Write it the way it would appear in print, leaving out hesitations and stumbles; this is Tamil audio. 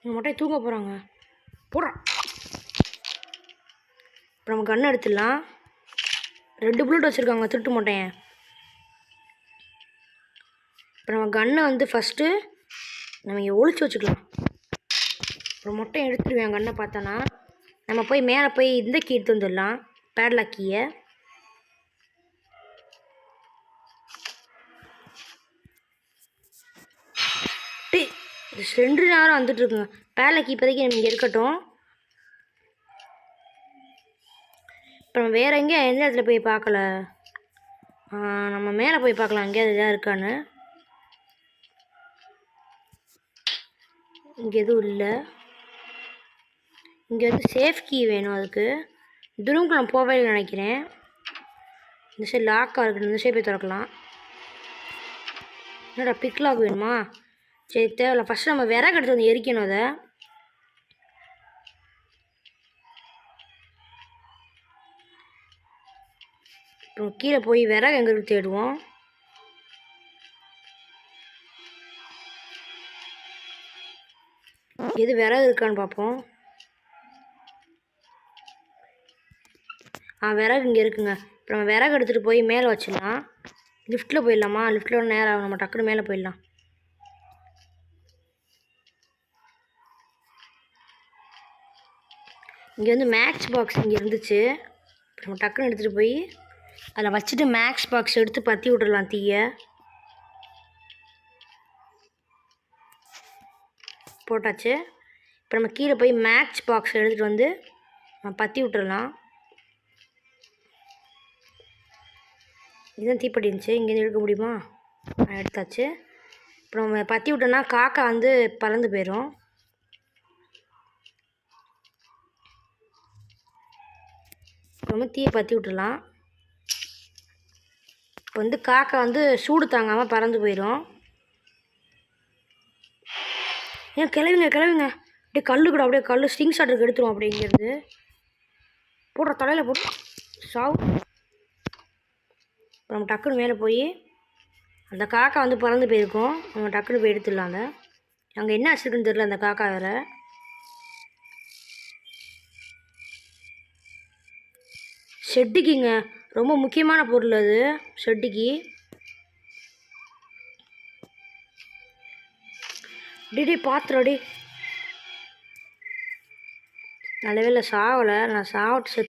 எங்கள் மொட்டையை தூங்க போகிறாங்க. போடுறான். இப்போ நம்ம கன்று எடுத்துடலாம். 2 புல்லட் வச்சுருக்காங்க திருட்டு மொட்டையன். இப்போ நம்ம கன்னை வந்து ஃபஸ்ட்டு நம்ம இங்கே ஒழிச்சு வச்சுக்கலாம். அப்புறம் மொட்டையை எடுத்துடுவேன் கன்னை பார்த்தோன்னா. நம்ம போய் மேலே போய் இந்த கீ எடுத்து வந்துடலாம், பேட்லாக் கீயை. இது 2 நேரம் வந்துட்டுருக்குங்க. பேட்லாக் கீ இப்போதைக்கு நம்ம இங்கே இருக்கட்டும். இப்போ நம்ம வேறு எங்கேயும் எந்த இடத்துல போய் பார்க்கல. நம்ம மேலே போய் பார்க்கலாம் எங்கேயாவது எதாவது இருக்கான்னு. இங்கே எதுவும் இல்லை. இங்கே வந்து சேஃப் கீ வேணும். அதுக்கு இந்த ரூமுக்கு நான் போகவே இல்லை நினைக்கிறேன். இந்த சைடு லாக்காக இருக்குது, இந்த சைடு போய் திறக்கலாம். என்னடா பிக் லாக் வேணுமா? சரி தேவையில்ல. ஃபஸ்ட்டு நம்ம விறகு எடுத்து வந்து எரிக்கணும். அதை அப்புறம் கீழே போய் விறகு எங்கே இருக்கு தேடுவோம். எது விறகு இருக்கான்னு பார்ப்போம். விறகு இங்கே இருக்குங்க. இப்போ நம்ம விறகு எடுத்துகிட்டு போய் மேலே வச்சிடலாம். லிஃப்ட்டில் போயிடலாமா? லிஃப்ட்டில் நேரம் ஆகும், நம்ம டக்குன்னு மேலே போயிடலாம். இங்கே வந்து மேக்ஸ் பாக்ஸ் இங்கே இருந்துச்சு. இப்போ நம்ம டக்குன்னு எடுத்துகிட்டு போய் அதில் வச்சுட்டு மேக்ஸ் பாக்ஸ் எடுத்து பற்றி விட்டுடலாம் தீயை. போட்டாச்சு. இப்போ நம்ம கீழே போய் மேக்ஸ் பாக்ஸ் எடுத்துகிட்டு வந்து பற்றி விட்டுடலாம். இதுதான் தீப்பெட்டி இருந்துச்சு, இங்கேருந்து எடுக்க முடியுமா? எடுத்தாச்சு. இப்போ நம்ம பற்றி விட்டோன்னா காக்கா வந்து பறந்து போயிடும். நம்ம தீயை பற்றி விட்டுடலாம். இப்போ வந்து காக்கா வந்து சூடு தாங்காமல் பறந்து போயிடும். ஏன் கிளவிங்க அப்படியே கல் கூட அப்படியே கல் ஸ்டிங் ஷாட்டுக்கு எடுத்துருவோம். அப்படிங்கிறது போடுற தலையில் போட்டு சாவு. நம்ம டக்குன்னு மேலே போய் அந்த காக்கா வந்து பறந்து போயிருக்கோம். நம்ம டக்குன்னு போய் எடுத்துடலாம். அதை அங்கே என்ன வச்சுருக்குன்னு தெரியல அந்த காக்கா. வேறு ஷெட்டுக்குங்க ரொம்ப முக்கியமான பொருள் அது. ஷெட்டுக்கு டிடி பாத்திரடி நல்ல வேலை சாவலை. நான் சாவட்டு